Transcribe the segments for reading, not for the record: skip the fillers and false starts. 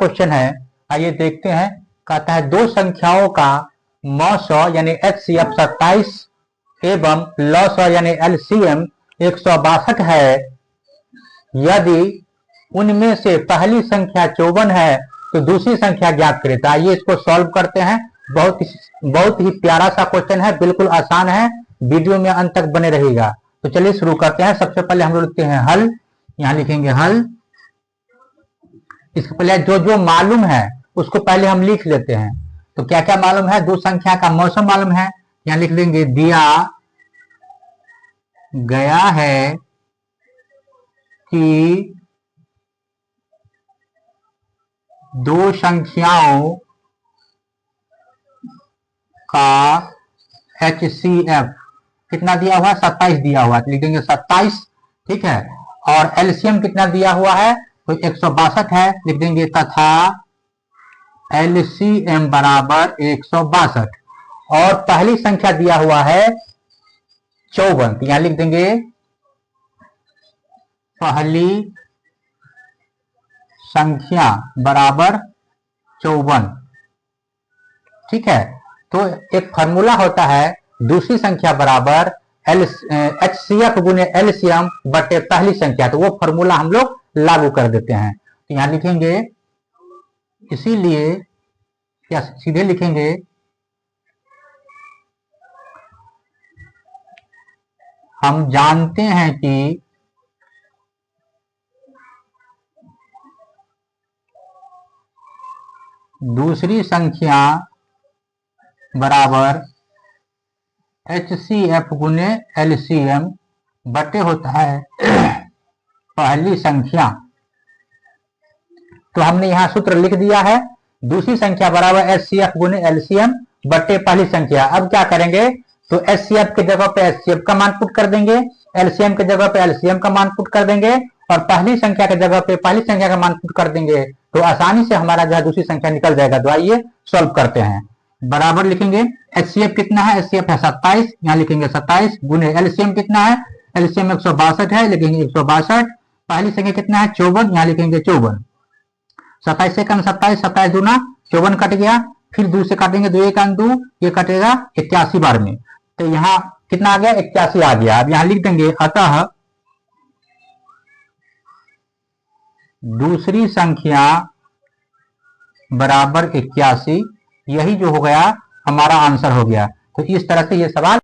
Question है, आइए देखते हैं। कहता है दो संख्याओं का मौसौ यानी HCF 27 एवं लौसौ यानी LCM 162 है। यदि उनमें से पहली संख्या 54 है तो दूसरी संख्या ज्ञात करें। तो आइए इसको सॉल्व करते हैं। बहुत ही प्यारा सा क्वेश्चन है, बिल्कुल आसान है, वीडियो में अंत तक बने रहेगा। तो चलिए शुरू करते हैं। सबसे पहले हम लोग लिखते हैं हल, यहाँ लिखेंगे हल। इसके पहले जो जो मालूम है उसको पहले हम लिख लेते हैं। तो क्या क्या मालूम है? दो संख्या का मौसम मालूम है, यहाँ लिख लेंगे दिया गया है कि दो संख्याओं का HCF कितना दिया हुआ है? 27 दिया हुआ है, तो लिख देंगे 27, ठीक है। और LCM कितना दिया हुआ है? तो 162 है, लिख देंगे तथा LCM बराबर 162। और पहली संख्या दिया हुआ है 54, तो यहां लिख देंगे पहली संख्या बराबर 54, ठीक है। तो एक फॉर्मूला होता है दूसरी संख्या बराबर HCF गुने LCM बटे पहली संख्या, तो वो फॉर्मूला हम लोग लागू कर देते हैं। तो यहां लिखेंगे, इसीलिए या सीधे लिखेंगे हम जानते हैं कि दूसरी संख्या बराबर HCF गुने LCM बटे होता है पहली संख्या। तो हमने यहां सूत्र लिख दिया है, दूसरी संख्या बराबर HCF गुने LCM बटे पहली संख्या। अब क्या करेंगे? तो HCF की जगह पे HCF का मान पुट कर देंगे, LCM की जगह पे LCM का मान पुट कर देंगे, और पहली संख्या की जगह पे पहली संख्या का मान पुट कर देंगे, तो आसानी से हमारा जो है दूसरी संख्या निकल जाएगा। तो आइए सॉल्व करते हैं। बराबर लिखेंगे HCF कितना है? HCF है 27, यहाँ लिखेंगे 27 गुने LCM कितना है? LCM 162 है, लिखेंगे 162। पहली संख्या कितना है? 54, यहाँ लिखेंगे 54। 27 से कम 27, 27 दूना 54 कट गया, फिर 2 से काटेंगे, 2 एक 2, ये कटेगा 81 बार में। तो यहाँ कितना आ गया? 81 आ गया। अब यहाँ लिख देंगे अतः दूसरी संख्या बराबर 81, यही जो हो गया हमारा आंसर हो गया। तो इस तरह से ये सवाल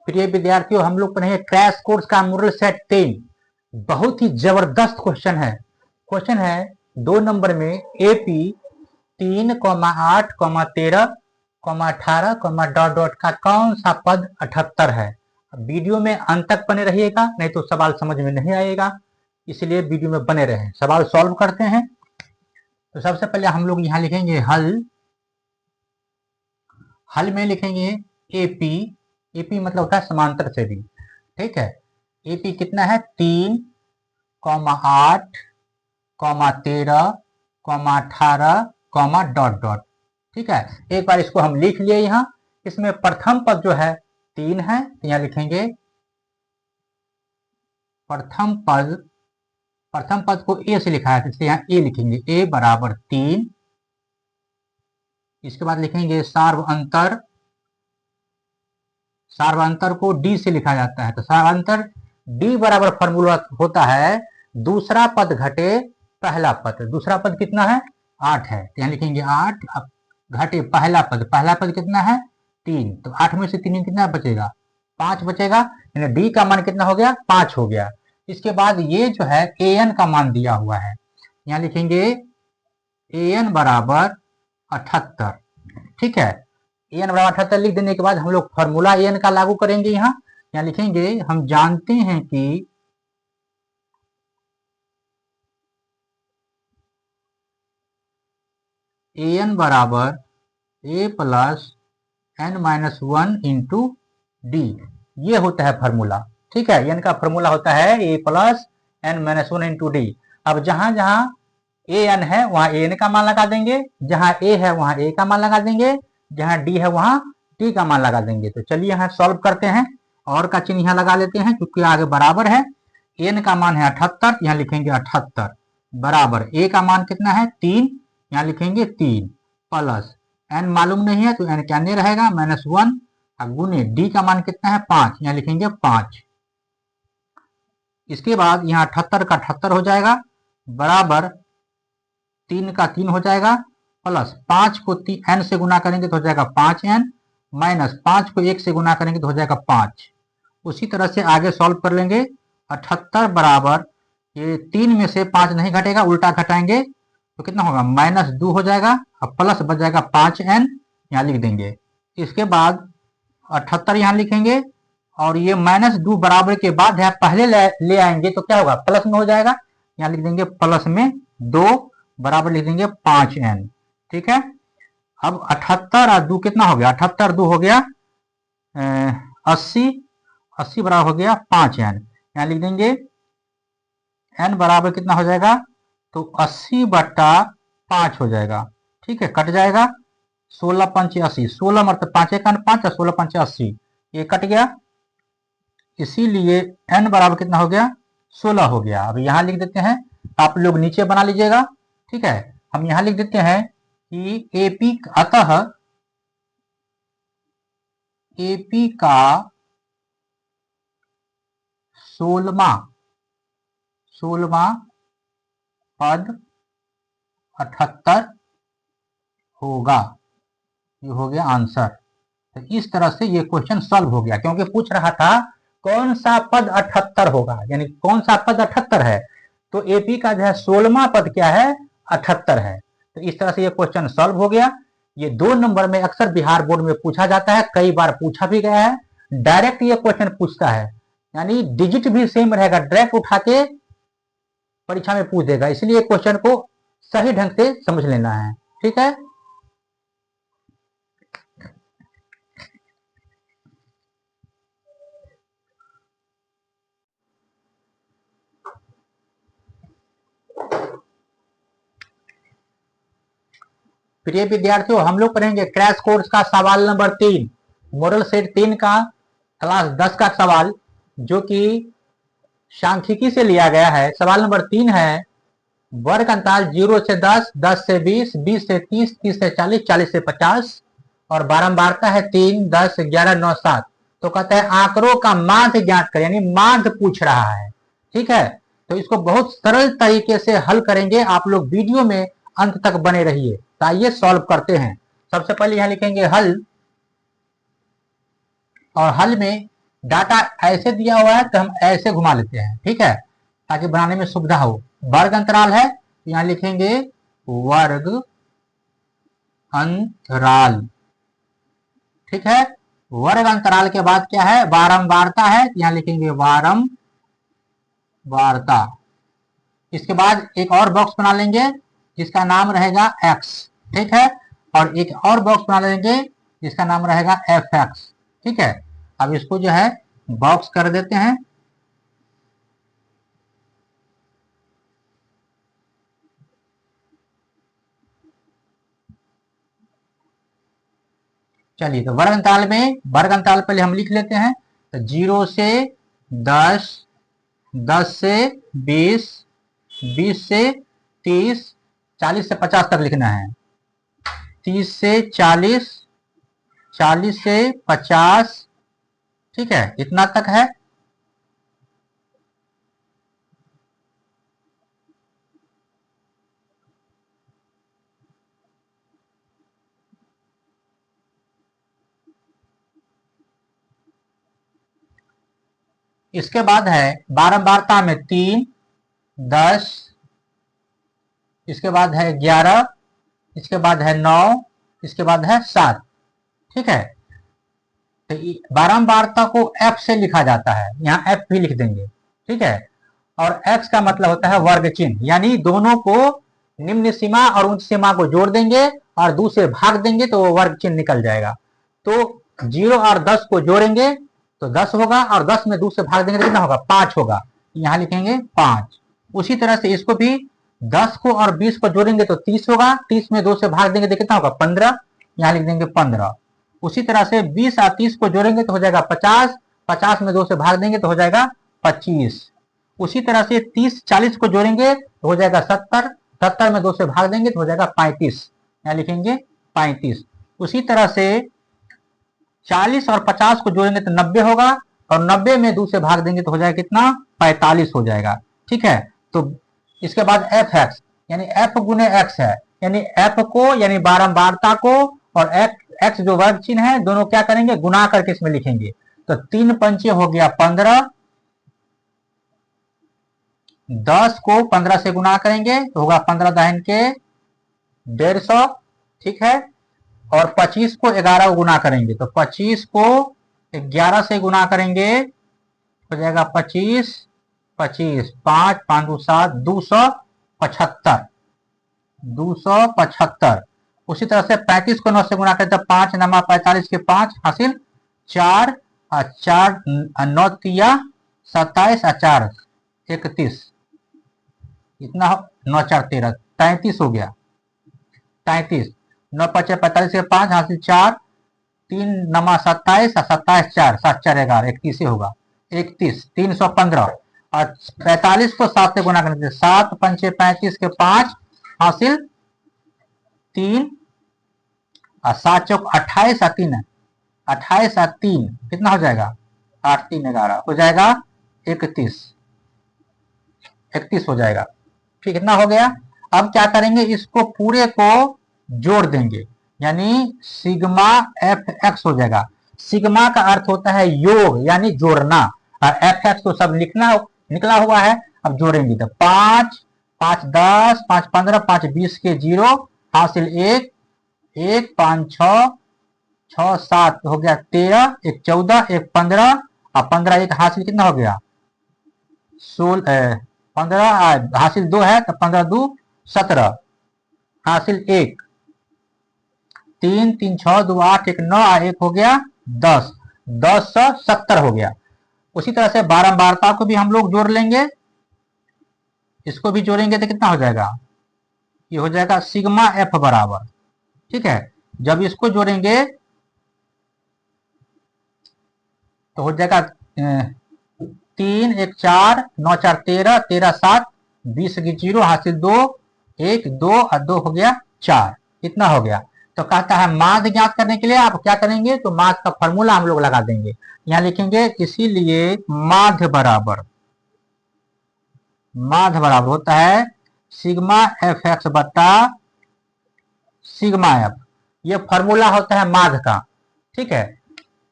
प्रिय विद्यार्थियों, हम लोग पढ़ेंगे क्रैश कोर्स का मॉडल सेट 3। बहुत ही जबरदस्त क्वेश्चन है। क्वेश्चन है 2 नंबर में AP 3,8, 13, 18, डॉट डॉट का कौन सा पद 78 है? वीडियो में अंत तक बने रहिएगा, नहीं तो सवाल समझ में नहीं आएगा, इसलिए वीडियो में बने रहें। सवाल सॉल्व करते हैं। तो सबसे पहले हम लोग यहाँ लिखेंगे हल। हल में लिखेंगे AP, AP मतलब होता है समांतर छेदी, ठीक है। AP कितना है? 3, 8, 13, 18, डॉट डॉट, ठीक है। एक बार इसको हम लिख लिए। यहाँ इसमें प्रथम पद जो है 3 है, तो यहाँ लिखेंगे प्रथम पद को A से लिखा है, तो इसलिए यहाँ A लिखेंगे, A बराबर 3। इसके बाद लिखेंगे सार्वअंतर को D से लिखा जाता है, तो सार्वअंतर D बराबर फॉर्मूला होता है दूसरा पद घटे पहला पद। दूसरा पद कितना है? 8 है, तो यहाँ लिखेंगे 8 घटे पहला पद कितना है? 3, तो 8 में से 3 कितना बचेगा? 5 बचेगा, यानी D का मान कितना हो गया? 5 हो गया। इसके बाद ये जो है AN का मान दिया हुआ है, यहाँ लिखेंगे AN बराबर 78, ठीक है। AN बराबर 78 लिख देने के बाद हम लोग फॉर्मूला AN का लागू करेंगे। यहाँ लिखेंगे हम जानते हैं कि AN बराबर A plus N-1 into D, ये होता है फॉर्मूला, ठीक है। AN का फॉर्मूला होता है A plus N-1 into D। अब जहां जहां ए एन है वहां ए एन का मान लगा देंगे, जहां ए है वहां ए का मान लगा देंगे, जहां डी है वहां टी का मान लगा देंगे। तो चलिए यहाँ सॉल्व करते हैं, और का चिन्ह यहाँ लगा लेते हैं क्योंकि आगे बराबर है। एन का मान है 78, यहाँ लिखेंगे 78 बराबर ए का मान कितना है 3, यहाँ लिखेंगे 3 प्लस एन मालूम नहीं है तो एन क्या नहीं रहेगा -1 गुने डी का मान कितना है 5, यहाँ लिखेंगे 5। इसके बाद यहाँ 78 का 78 हो जाएगा बराबर 3 का 3 हो जाएगा प्लस 5 को एन से गुना करेंगे तो हो जाएगा 5n माइनस 5 को 1 से गुना करेंगे तो हो जाएगा 5। उसी तरह से आगे सॉल्व कर लेंगे। 78 बराबर ये 3 में से 5 नहीं घटेगा, उल्टा घटाएंगे तो कितना होगा -2 हो जाएगा और प्लस बच जाएगा 5n, यहाँ लिख देंगे। इसके बाद 78 यहाँ लिखेंगे और ये -2 बराबर के बाद है पहले ले आएंगे तो क्या होगा प्लस में हो जाएगा, यहाँ लिख देंगे प्लस में 2 बराबर लिख देंगे 5n। ठीक है, अब 78 और 2 कितना हो गया, 78 2 हो गया 80, 80 बराबर हो गया 5n, यहाँ लिख देंगे n बराबर कितना हो जाएगा तो 80/5 हो जाएगा। ठीक है, कट जाएगा 16 पंचे 80, 16 मतलब 5 एक 5 और 16 पंचे 80, ये कट गया, इसीलिए n बराबर कितना हो गया 16 हो गया। अब यहाँ लिख देते हैं, आप लोग नीचे बना लीजिएगा। ठीक है, हम यहाँ लिख देते हैं कि एपी अतः एपी का 16वां पद 78 होगा, ये हो गया आंसर। तो इस तरह से ये क्वेश्चन सॉल्व हो गया, क्योंकि पूछ रहा था कौन सा पद 78 होगा, यानी कौन सा पद 78 है, तो एपी का जो है 16वां पद क्या है 78 है। तो इस तरह से ये क्वेश्चन सॉल्व हो गया। ये 2 नंबर में अक्सर बिहार बोर्ड में पूछा जाता है, कई बार पूछा भी गया है। डायरेक्ट ये क्वेश्चन पूछता है, यानी डिजिट भी सेम रहेगा, डायरेक्ट उठा के परीक्षा में पूछ देगा, इसलिए क्वेश्चन को सही ढंग से समझ लेना है। ठीक है, प्रिय विद्यार्थियों, हम लोग पढ़ेंगे क्रैश कोर्स का सवाल नंबर 3, मॉडल सेट 3 का क्लास 10 का सवाल, जो कि सांख्यिकी से लिया गया है। सवाल नंबर 3 है, वर्ग अंतराल 0 से 10, 10 से 20, 20 से 30, 30 से 40, 40 से 50 और बारंबारता है 3, 10, 11, 9, 7। तो कहता है आंकड़ों का माध्य ज्ञात करें, यानी माध्य पूछ रहा है। ठीक है, तो इसको बहुत सरल तरीके से हल करेंगे, आप लोग वीडियो में अंत तक बने रहिए। तो आइए सॉल्व करते हैं। सबसे पहले यहां लिखेंगे हल, और हल में डाटा ऐसे दिया हुआ है तो हम ऐसे घुमा लेते हैं, ठीक है, ताकि बनाने में सुविधा हो। वर्ग अंतराल है, यहां लिखेंगे वर्ग अंतराल। ठीक है, वर्ग अंतराल के बाद क्या है, बारंबारता है, यहां लिखेंगे बारंबारता। इसके बाद एक और बॉक्स बना लेंगे जिसका नाम रहेगा x। ठीक है, और एक और बॉक्स बना लेंगे जिसका नाम रहेगा fx। ठीक है, अब इसको जो है बॉक्स कर देते हैं। चलिए, तो वर्ग अंतराल में वर्ग अंतराल पहले हम लिख लेते हैं। तो 0 से 10, 10 से 20, 20 से 30, 40 से 50 तक लिखना है। 30 से 40, 40 से 50, ठीक है, इतना तक है। इसके बाद है बारंबारता में 3, 10, इसके बाद है 11, इसके बाद है 9, इसके बाद है 7। ठीक है, तो बारंबारता को f से लिखा जाता है, यहाँ f भी लिख देंगे। ठीक है, और x का मतलब होता है वर्ग चिन्ह, यानी दोनों को निम्न सीमा और उच्च सीमा को जोड़ देंगे और 2 से भाग देंगे तो वो वर्ग चिन्ह निकल जाएगा। तो 0 और 10 को जोड़ेंगे तो 10 होगा, और 10 में 2 से भाग देंगे तो कितना होगा 5 होगा, यहाँ लिखेंगे 5। उसी तरह से इसको भी 10 को और 20 को जोड़ेंगे तो 30 होगा, 30 में 2 से भाग देंगे तो कितना होगा 15, यहाँ लिख देंगे 15। उसी तरह से 20 और 30 को जोड़ेंगे तो हो जाएगा 50, 50 में 2 से भाग देंगे तो हो जाएगा 25। उसी तरह से 30 40 को जोड़ेंगे तो हो जाएगा 70, 70 में 2 से भाग देंगे तो हो जाएगा 35, यहाँ लिखेंगे 35। उसी तरह से 40 और 50 को जोड़ेंगे तो 90 होगा, और 90 में 2 से भाग देंगे तो हो जाएगा कितना 45 हो जाएगा। ठीक है, तो इसके बाद एफ एक्स यानी एफ गुने एक्स है, यानी एफ को यानी बारंबारता को और एक्स जो वर्ग चिन्ह है दोनों क्या करेंगे गुना करके इसमें लिखेंगे। तो 3 पंचे हो गया 15, 10 को 15 से गुना करेंगे तो होगा 15 दाहिन के 150। ठीक है, और 25 को 11 को गुना करेंगे तो 25 को 11 से गुना करेंगे हो जाएगा 25, 25 5 5 2 7 275, 275। उसी तरह से 35 को 9 से गुना करें तो 5 नमा 45 के 5 हासिल 4 और 4 9 तिया 27 और 4 31, इतना 9 4 13 33 हो गया, 33 9 5 45 के 5 हासिल 4 3 नमा 27 और 27 4 7 4 11 31 होगा 31 315। और 45 को 7 से गुना करते 7 पंचे 35 के 5 हासिल 3 और 7 चौक 28 और 3 28 और 3 कितना हो जाएगा 8 3 11 हो जाएगा 31 31 हो जाएगा। ठीक इतना हो गया। अब क्या करेंगे इसको पूरे को जोड़ देंगे यानी सिग्मा एफ एक्स हो जाएगा। सिग्मा का अर्थ होता है योग यानी जोड़ना, और एफ एक्स तो सब लिखना निकला हुआ है। अब जोड़ेंगे तो 5 5 10 5 15 5 20 के 0 हासिल 1 1 5 6 6 7 हो गया 13 1 14 1 15 और 15 1 हासिल कितना हो गया 16 15 हासिल 2 है तो 15 2 17 हासिल 1 3 3 6 2 8 1 9 1 हो गया 10 10 70 हो गया। उसी तरह से बारंबारता को भी हम लोग जोड़ लेंगे, इसको भी जोड़ेंगे तो कितना हो जाएगा ये हो जाएगा सिग्मा एफ बराबर। ठीक है, जब इसको जोड़ेंगे तो हो जाएगा 3 1 4 9 4 13 13 7 20 की 0 हासिल 2 1 2 और 2 हो गया 4, इतना हो गया। तो कहता है माध्य ज्ञात करने के लिए आप क्या करेंगे तो माध्य का फॉर्मूला हम लोग लगा देंगे, यहां लिखेंगे इसीलिए माध्य बराबर होता है सिग्मा एफ एक्स बटा सिग्मा एफ, ये फॉर्मूला होता है माध्य का। ठीक है,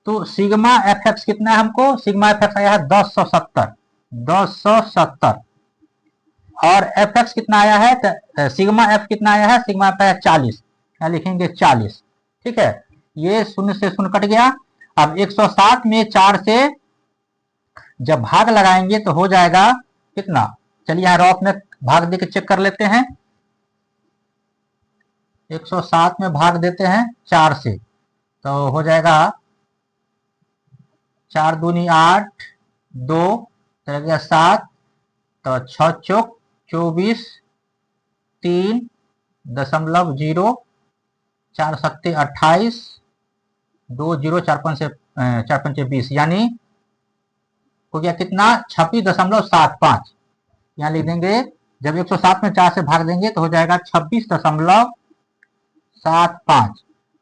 तो सिग्मा एफ एक्स कितना है हमको सिग्मा एफ एक्स आया है 1070 और एफ एक्स कितना आया है सिग्मा एफ कितना आया है सिग्मा एफ आया 40, यहाँ लिखेंगे 40। ठीक है, ये शून्य से शून्य कट गया। अब 160 में 4 से जब भाग लगाएंगे तो हो जाएगा कितना, चलिए यहाँ रॉफ में भाग देके चेक कर लेते हैं। 107 में भाग देते हैं 4 से तो हो जाएगा 4 दूनी 8 2 तो गया 7 तो 6 चौक 24 3.0 4 सत्ते 28 2 0 4 पंचे 20 यानी हो गया कितना 26.75, यहाँ लिख देंगे। जब 107 में 4 से भाग देंगे तो हो जाएगा 26.75,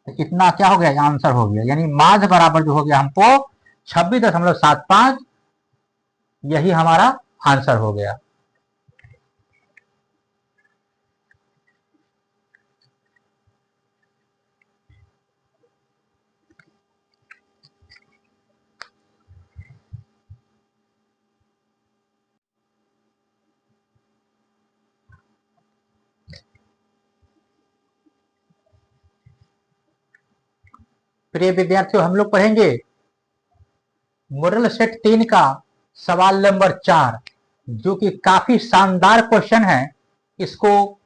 तो इतना क्या हो गया आंसर हो गया, यानी माध्य बराबर जो हो गया हमको 26.75, यही हमारा आंसर हो गया। प्रिय विद्यार्थियों, हम लोग पढ़ेंगे मॉडल सेट 3 का सवाल नंबर 4, जो कि काफी शानदार क्वेश्चन है। इसको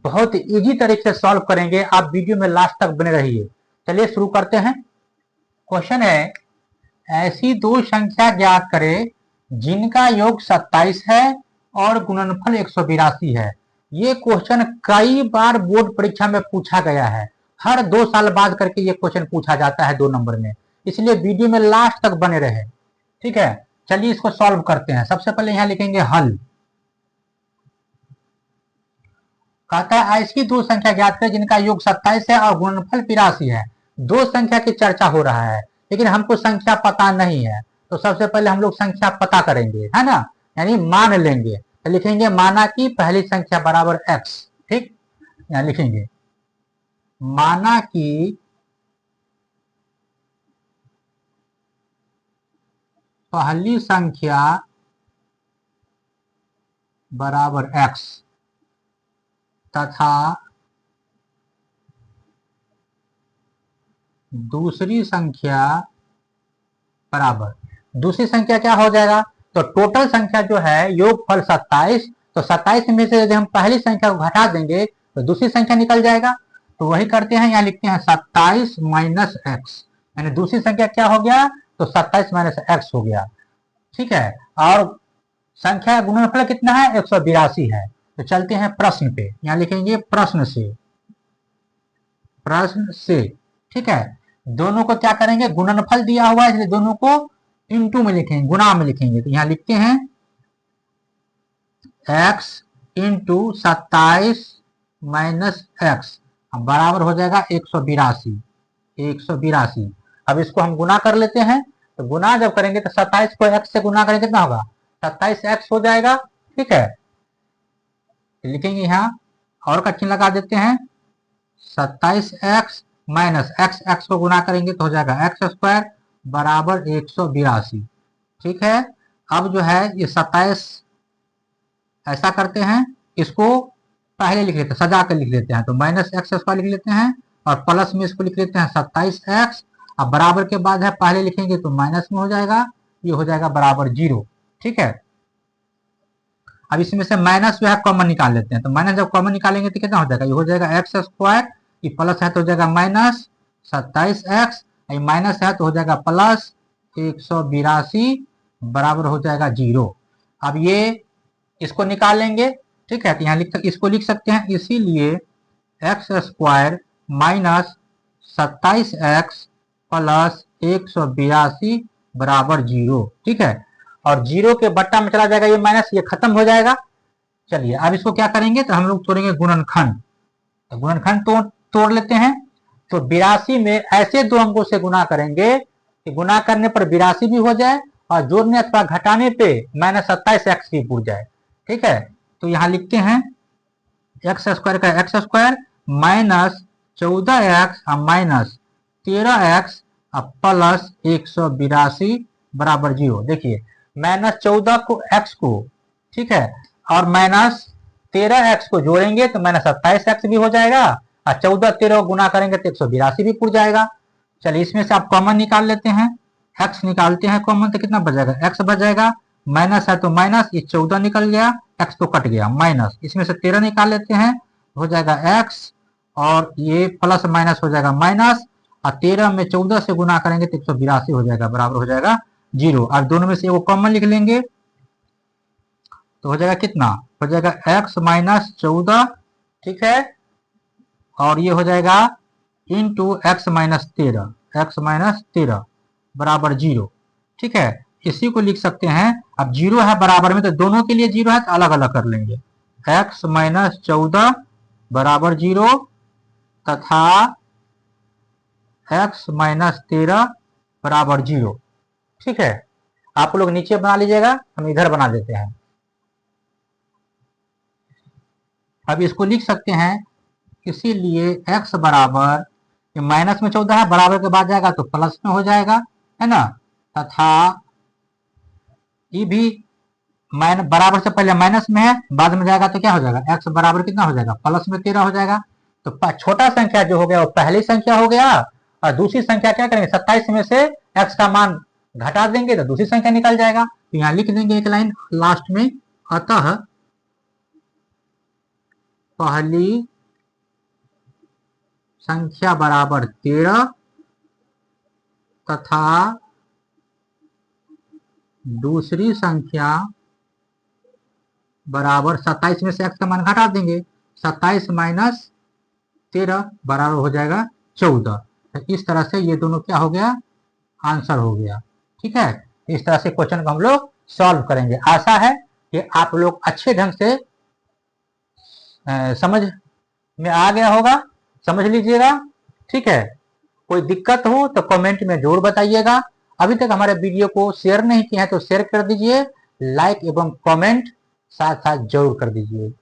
बहुत इजी तरीके से सॉल्व करेंगे, आप वीडियो में लास्ट तक बने रहिए। चलिए शुरू करते हैं। क्वेश्चन है ऐसी दो संख्या ज्ञात करें जिनका योग 27 है और गुणनफल 182 है। ये क्वेश्चन कई बार बोर्ड परीक्षा में पूछा गया है, हर 2 साल बाद करके ये क्वेश्चन पूछा जाता है 2 नंबर में, इसलिए वीडियो में लास्ट तक बने रहे। ठीक है, चलिए इसको सॉल्व करते हैं। सबसे पहले यहां लिखेंगे हल। कहता है ऐसी दो संख्या ज्ञात करें जिनका योग 27 है और गुणनफल 82 है। दो संख्या की चर्चा हो रहा है, लेकिन हमको संख्या पता नहीं है, तो सबसे पहले हम लोग संख्या पता करेंगे, है ना, यानी मान लेंगे। तो लिखेंगे माना कि पहली संख्या बराबर x। ठीक, यहाँ लिखेंगे माना कि पहली संख्या बराबर x तथा दूसरी संख्या बराबर, दूसरी संख्या क्या हो जाएगा, तो टोटल संख्या जो है योगफल 27, तो 27 में से यदि हम पहली संख्या को घटा देंगे तो दूसरी संख्या निकल जाएगा। तो वही करते हैं, यहाँ लिखते हैं 27 माइनस एक्स, यानी दूसरी संख्या क्या हो गया, तो 27 माइनस एक्स हो गया। ठीक है, और संख्या गुणनफल कितना है, 182 है। तो चलते हैं प्रश्न पे, यहाँ लिखेंगे प्रश्न से, प्रश्न से। ठीक है, दोनों को क्या करेंगे, गुणनफल दिया हुआ है इसलिए दोनों को इनटू में लिखेंगे, गुणा में लिखेंगे। तो यहां लिखते हैं x इंटू 27 माइनस एक्स बराबर हो जाएगा 182। 182, अब इसको हम गुना कर लेते हैं। तो गुना जब करेंगे तो 27 को x से गुना करेंगे कितना होगा, 27x हो जाएगा। ठीक है, तो लिखेंगे यहाँ और का चिन्ह लगा देते हैं, 27x माइनस एक्स, एक्स को गुना करेंगे तो हो जाएगा एक्स स्क्वायर बराबर 182। ठीक है, अब जो है ये 27 ऐसा करते हैं, इसको पहले लिख लेते हैं, सजा कर लिख लेते हैं, तो माइनस एक्स स्क्वायर लिख लेते हैं और प्लस में इसको लिख लेते हैं 27x। अब बराबर के बाद है पहले लिखेंगे तो माइनस में हो जाएगा, ये हो जाएगा बराबर 0। ठीक है, अब इसमें से माइनस जो है कॉमन निकाल लेते हैं, तो माइनस जब कॉमन निकालेंगे तो कितना हो जाएगा, ये हो जाएगा एक्स स्क्वायर, ये प्लस है तो हो जाएगा माइनस 27x, ये माइनस है तो हो जाएगा प्लस 182 बराबर हो जाएगा 0। अब ये इसको निकालेंगे। ठीक है, तो यहाँ इसको लिख सकते हैं, इसीलिए x square minus 27x plus 182 बराबर 0। ठीक है, और 0 के बट्टा में चला जाएगा ये माइनस, ये खत्म हो जाएगा। चलिए अब इसको क्या करेंगे, तो हम लोग तोड़ेंगे गुणनखंड, तो गुणनखंड तोड़ लेते हैं। तो 82 में ऐसे दो अंकों से गुना करेंगे कि गुना करने पर 82 भी हो जाए और जोड़ने अथवा घटाने पे माइनस 27x भी पूछ जाए। ठीक है, तो यहाँ लिखते हैं एक्स स्क्वायर का x square minus 14x minus 13x plus 182 बराबर 0। देखिए माइनस 14 को x को, ठीक है, और माइनस 13x को जोड़ेंगे तो माइनस 27x भी हो जाएगा और 14 13 गुना करेंगे तो 182 भी पूछ जाएगा। चलिए इसमें से आप कॉमन निकाल लेते हैं, x निकालते हैं कॉमन तो कितना बच जाएगा, x बच जाएगा, माइनस है तो माइनस, ये 14 निकल गया, x तो कट गया माइनस, इसमें से 13 निकाल लेते हैं, हो जाएगा x और ये प्लस माइनस हो जाएगा माइनस, और 13 में 14 से गुना करेंगे तो 182 हो जाएगा बराबर हो जाएगा 0। अब दोनों में से वो कॉमन लिख लेंगे तो हो जाएगा कितना, हो जाएगा x माइनस 14। ठीक है, और ये हो जाएगा into x minus 13, x minus 13 बराबर 0। ठीक है, इसी को लिख सकते हैं। अब 0 है बराबर में तो दोनों के लिए 0 है तो अलग अलग कर लेंगे, x माइनस 14 बराबर 0 तथा x माइनस 13 बराबर 0। ठीक है, आप लोग नीचे बना लीजिएगा, हम इधर बना देते हैं। अब इसको लिख सकते हैं, इसीलिए x बराबर माइनस में 14 है, बराबर के बाद जाएगा तो प्लस में हो जाएगा, है ना, तथा ये भी बराबर से पहले माइनस में है, बाद में जाएगा तो क्या हो जाएगा, x बराबर कितना हो जाएगा, प्लस में 13 हो जाएगा। तो छोटा संख्या जो हो गया वो पहली संख्या हो गया और दूसरी संख्या क्या करेंगे, 27 में से x का मान घटा देंगे तो दूसरी संख्या निकल जाएगा। तो यहाँ लिख देंगे एक लाइन लास्ट में, अतः पहली संख्या बराबर 13 तथा दूसरी संख्या बराबर 27 में से x का मान घटा देंगे, 27 माइनस 13 बराबर हो जाएगा 14। तो इस तरह से ये दोनों क्या हो गया, आंसर हो गया। ठीक है, इस तरह से क्वेश्चन को हम लोग सॉल्व करेंगे। आशा है कि आप लोग अच्छे ढंग से समझ में आ गया होगा, समझ लीजिएगा। ठीक है, कोई दिक्कत हो तो कमेंट में जरूर बताइएगा। अभी तक हमारे वीडियो को शेयर नहीं किया है तो शेयर कर दीजिए, लाइक एवं कमेंट साथ साथ जरूर कर दीजिए।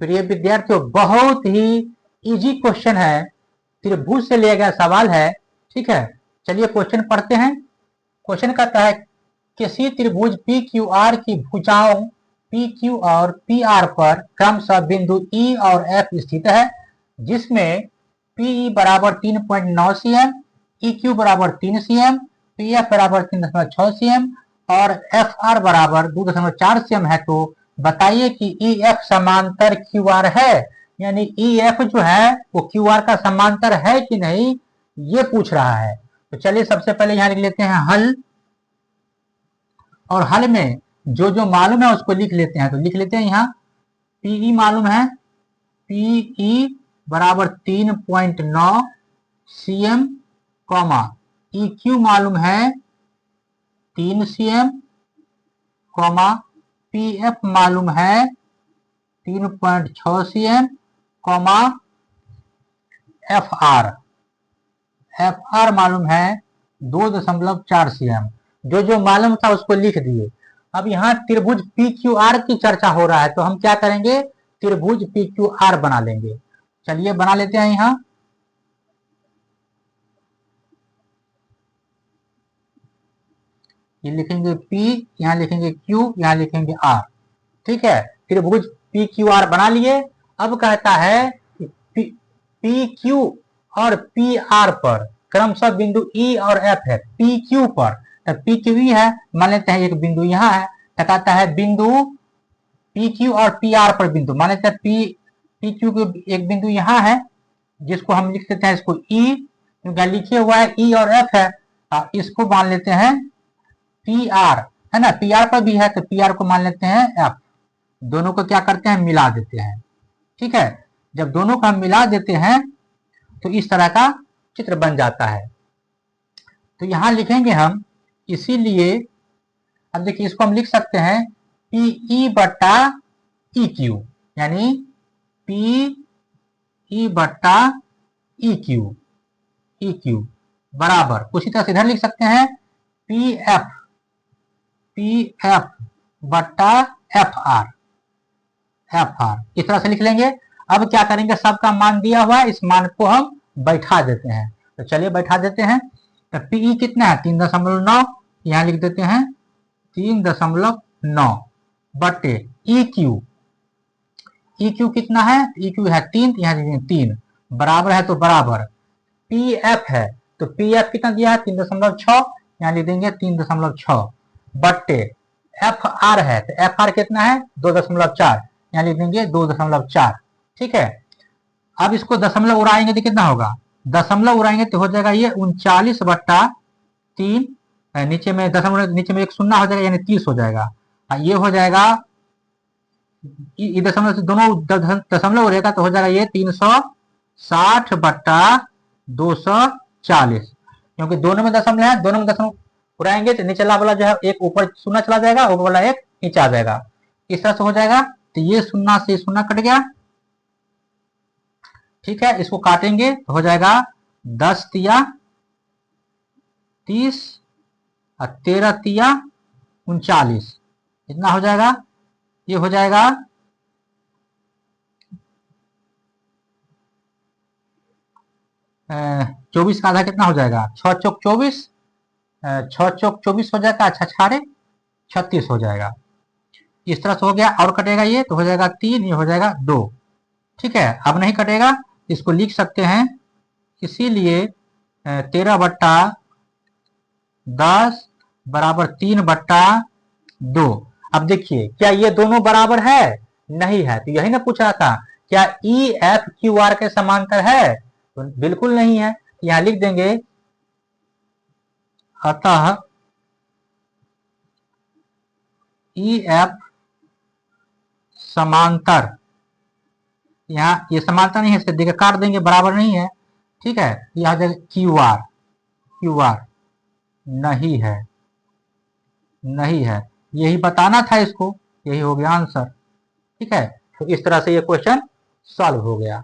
प्रिय विद्यार्थियों, बहुत ही इजी क्वेश्चन है, त्रिभुज से लिया गया सवाल है। ठीक है, चलिए क्वेश्चन पढ़ते हैं। क्वेश्चन कहता है किसी त्रिभुज पी क्यू आर की भुजाओं पी क्यू और पी आर पर क्रमशः बिंदु ई और एफ स्थित है, जिसमें पी बराबर 3.9 cm, ई क्यू बराबर 3 cm, पी एफ बराबर 3.6 cm और एफ आर बराबर 2.4 cm है। तो बताइए कि ई एफ समांतर क्यू आर है, यानी ई एफ जो है वो क्यू आर का समांतर है कि नहीं, ये पूछ रहा है। तो चलिए सबसे पहले यहाँ लिख लेते हैं हल, और हल में जो जो मालूम है उसको लिख लेते हैं। तो लिख लेते हैं यहाँ पीई मालूम है, पीई बराबर 3.9 cm, कॉमा ई क्यू मालूम है 3 cm, कॉमा पी एफ मालूम है 3.6 cm, कॉमा एफ आर मालूम है 2.4 cm। जो जो मालूम था उसको लिख दिए। अब यहाँ त्रिभुज पी क्यू आर की चर्चा हो रहा है, तो हम क्या करेंगे, त्रिभुज पी क्यू आर बना लेंगे। चलिए बना लेते हैं। यहाँ ये लिखेंगे P, यहाँ लिखेंगे Q, यहाँ लिखेंगे R। ठीक है, त्रिभुज पी क्यू आर बना लिए। अब कहता है पी क्यू और पी आर पर क्रमशः बिंदु E और F है। पी क्यू पर पी क्यू ई है, मान लेते हैं एक बिंदु यहाँ है, तो कहता है बिंदु पी क्यू और पी आर पर बिंदु, मान लेते हैं पी क्यू एक बिंदु यहाँ है, जिसको हम लिख देते हैं इसको E, क्योंकि लिखे हुआ है E और F है। इसको मान लेते हैं पी आर, है ना, पी आर पर भी है तो पी आर को मान लेते हैं F। दोनों को क्या करते हैं, मिला देते हैं। ठीक है, जब दोनों को हम मिला देते हैं तो इस तरह का चित्र बन जाता है। तो यहां लिखेंगे हम, इसीलिए अब देखिए इसको हम लिख सकते हैं पीई बट्टा ई क्यू, यानी पीई बट्टा ई क्यू बराबर, उसी तरह से इधर लिख सकते हैं पी एफ बट्टा एफ आर, इस तरह से लिख लेंगे। अब क्या करेंगे, सबका मान दिया हुआ है, इस मान को हम बैठा देते हैं। तो चलिए बैठा देते हैं। तो पीई कितना है 3.9, यहाँ लिख देते हैं 3.9 बटे ई क्यू कितना है, ई क्यू है 3, यहाँ लिखेंगे 3 बराबर है, तो बराबर पी एफ है, तो पी एफ कितना दिया है 3.6, यहाँ लिख देंगे 3.6 बटे एफ आर है, तो एफ आर कितना है 2.4, यहाँ लिख देंगे 2.4। ठीक है, अब इसको दशमलव उड़ाएंगे तो कितना होगा, दशमलव उड़ाएंगे तो हो जाएगा ये 39/3, नीचे में दशमलव, नीचे में एक शून्य हो जाएगा, यानी 30 हो जाएगा। ये हो जाएगा, ये दशमलव से दोनों दशमलव उड़ेगा तो हो जाएगा ये 360/240, क्योंकि दोनों में दशमलव है, दोनों में दशमलव उड़ाएंगे तो नीचला वाला जो है एक ऊपर शून्य चला जाएगा, ऊपर वाला एक नीचे आ जाएगा। इस तरह से हो जाएगा, तो ये शून्य से शून्य कट गया। ठीक है, इसको काटेंगे तो हो जाएगा 10 तिया 30 और 13 तिया 39, इतना हो जाएगा। ये हो जाएगा 24 का आधा कितना हो जाएगा, 6 चौक 24, 6 चौक 24 हो जाएगा, अच्छा 36 हो जाएगा। इस तरह से हो गया, और कटेगा ये तो हो जाएगा 3, ये हो जाएगा 2। ठीक है, अब नहीं कटेगा, इसको लिख सकते हैं, इसीलिए 13/10 बराबर 3/2। अब देखिए क्या ये दोनों बराबर है, नहीं है, तो यही ना पूछ रहा था क्या ई एफ क्यू आर के समांतर है? तो बिल्कुल नहीं है। यहां लिख देंगे अतः ई एफ समांतर, यहाँ ये समांतर नहीं है, इसे देखिए काट देंगे, बराबर नहीं है, ठीक है। यहाँ जगह क्यू आर, क्यू आर नहीं है, नहीं है, यही बताना था इसको, यही हो गया आंसर, ठीक है। तो इस तरह से ये क्वेश्चन सॉल्व हो गया।